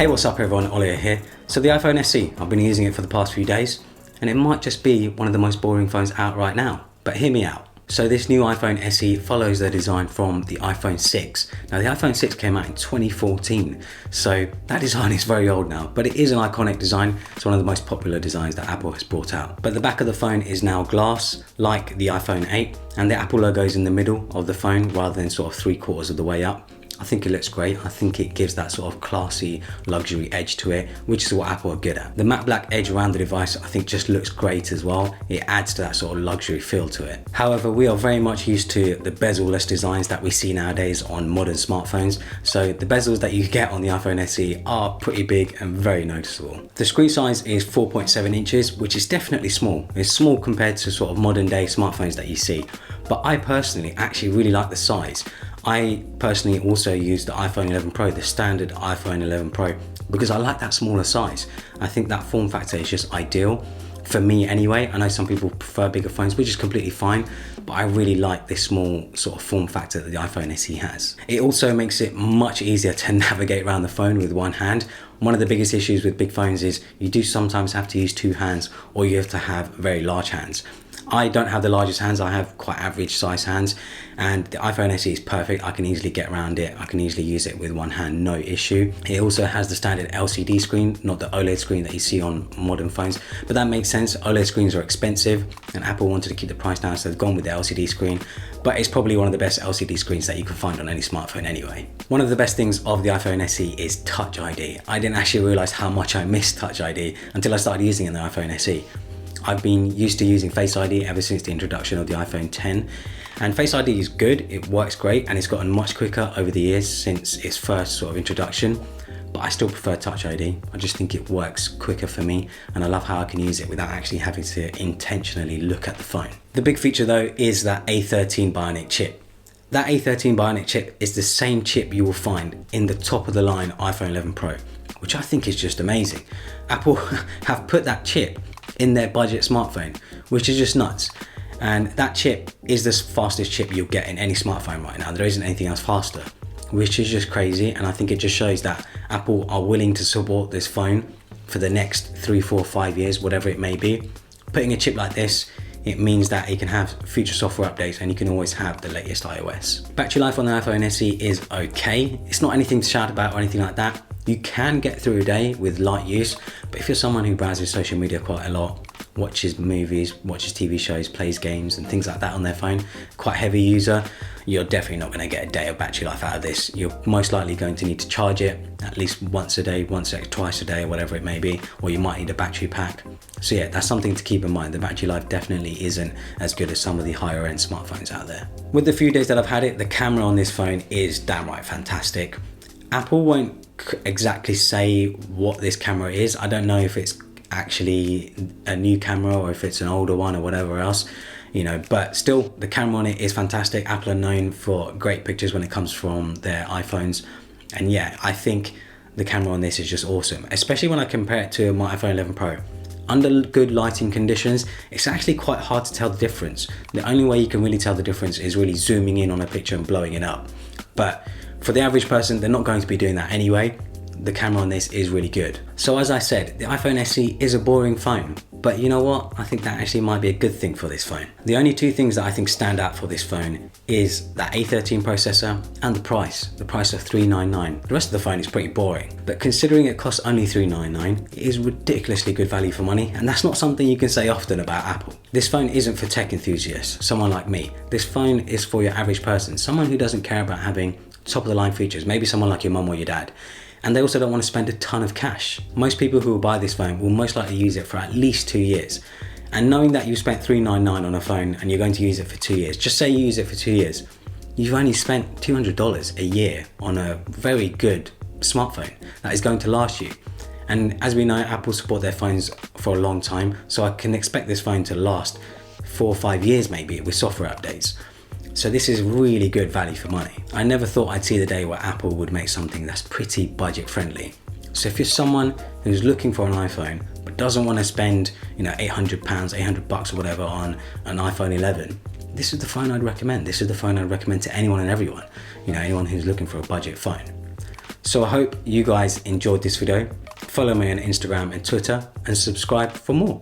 Hey, what's up everyone, Ollie here. So the iPhone SE, I've been using it for the past few days and it might just be one of the most boring phones out right now, but hear me out. So this new iPhone SE follows the design from the iPhone 6. Now the iPhone 6 came out in 2014, so that design is very old now, but it is an iconic design. It's one of the most popular designs that Apple has brought out. But the back of the phone is now glass, like the iPhone 8, and the Apple logo is in the middle of the phone rather than sort of 3/4 of the way up. I think it looks great. I think it gives that sort of classy luxury edge to it, which is what Apple are good at. The matte black edge around the device I think just looks great as well. It adds to that sort of luxury feel to it. However, we are very much used to the bezel-less designs that we see nowadays on modern smartphones. So the bezels that you get on the iPhone SE are pretty big and very noticeable. The screen size is 4.7 inches, which is definitely small. It's small compared to sort of modern day smartphones that you see. But I personally actually really like the size. I personally also use the iPhone 11 Pro, the standard iPhone 11 Pro, because I like that smaller size. I think that form factor is just ideal for me anyway. I know some people prefer bigger phones, which is completely fine, but I really like this small sort of form factor that the iPhone SE has. It also makes it much easier to navigate around the phone with one hand. One of the biggest issues with big phones is you do sometimes have to use two hands, or you have to have very large hands. I don't have the largest hands, I have quite average size hands, and the iPhone SE is perfect. I can easily get around it. I can easily use it with one hand, no issue. It also has the standard LCD screen, not the OLED screen that you see on modern phones, but that makes sense. OLED screens are expensive and Apple wanted to keep the price down, so they've gone with the LCD screen, but it's probably one of the best LCD screens that you can find on any smartphone anyway. One of the best things of the iPhone SE is Touch ID. I didn't actually realize how much I missed Touch ID until I started using it in the iPhone SE. I've been used to using Face ID ever since the introduction of the iPhone 10, and Face ID is good, it works great, and it's gotten much quicker over the years since its first sort of introduction, but I still prefer Touch ID. I just think it works quicker for me, and I love how I can use it without actually having to intentionally look at the phone. The big feature though is that A13 Bionic chip. That A13 Bionic chip is the same chip you will find in the top of the line iPhone 11 Pro, which I think is just amazing. Apple have put that chip in their budget smartphone, which is just nuts. And that chip is the fastest chip you'll get in any smartphone right now. There isn't anything else faster, which is just crazy. And I think it just shows that Apple are willing to support this phone for the next 3, 4, 5 years, whatever it may be. Putting a chip like this, it means that it can have future software updates and you can always have the latest iOS. Battery life on the iPhone SE is okay. It's not anything to shout about or anything like that. You can get through a day with light use, but if you're someone who browses social media quite a lot, watches movies, watches TV shows, plays games and things like that on their phone, quite a heavy user, you're definitely not going to get a day of battery life out of this. You're most likely going to need to charge it at least once a day, twice a day, whatever it may be, or you might need a battery pack. So yeah, that's something to keep in mind. The battery life definitely isn't as good as some of the higher end smartphones out there. With the few days that I've had it, the camera on this phone is downright fantastic. Apple won't exactly say what this camera is. I don't know if it's actually a new camera or if it's an older one or whatever else, you know, but still the camera on it is fantastic. Apple are known for great pictures when it comes from their iPhones, and yeah, I think the camera on this is just awesome, especially when I compare it to my iPhone 11 Pro. Under good lighting conditions, it's actually quite hard to tell the difference. The only way you can really tell the difference is really zooming in on a picture and blowing it up, but for the average person, they're not going to be doing that anyway. The camera on this is really good. So as I said, the iPhone SE is a boring phone, but you know what? I think that actually might be a good thing for this phone. The only two things that I think stand out for this phone is that A13 processor and the price of $399. The rest of the phone is pretty boring, but considering it costs only $399, it is ridiculously good value for money, and that's not something you can say often about Apple. This phone isn't for tech enthusiasts, someone like me. This phone is for your average person, someone who doesn't care about having top of the line features, maybe someone like your mum or your dad. And they also don't want to spend a ton of cash. Most people who will buy this phone will most likely use it for at least 2 years. And knowing that you spent $399 on a phone and you're going to use it for 2 years, just say you use it for 2 years, you've only spent $200 a year on a very good smartphone that is going to last you. And as we know, Apple support their phones for a long time, so I can expect this phone to last 4 or 5 years maybe with software updates. So this is really good value for money. I never thought I'd see the day where Apple would make something that's pretty budget friendly. So if you're someone who's looking for an iPhone but doesn't want to spend, you know, £800, $800 or whatever on an iPhone 11, this is the phone I'd recommend. This is the phone I'd recommend to anyone and everyone, you know, anyone who's looking for a budget phone. So I hope you guys enjoyed this video. Follow me on Instagram and Twitter and subscribe for more.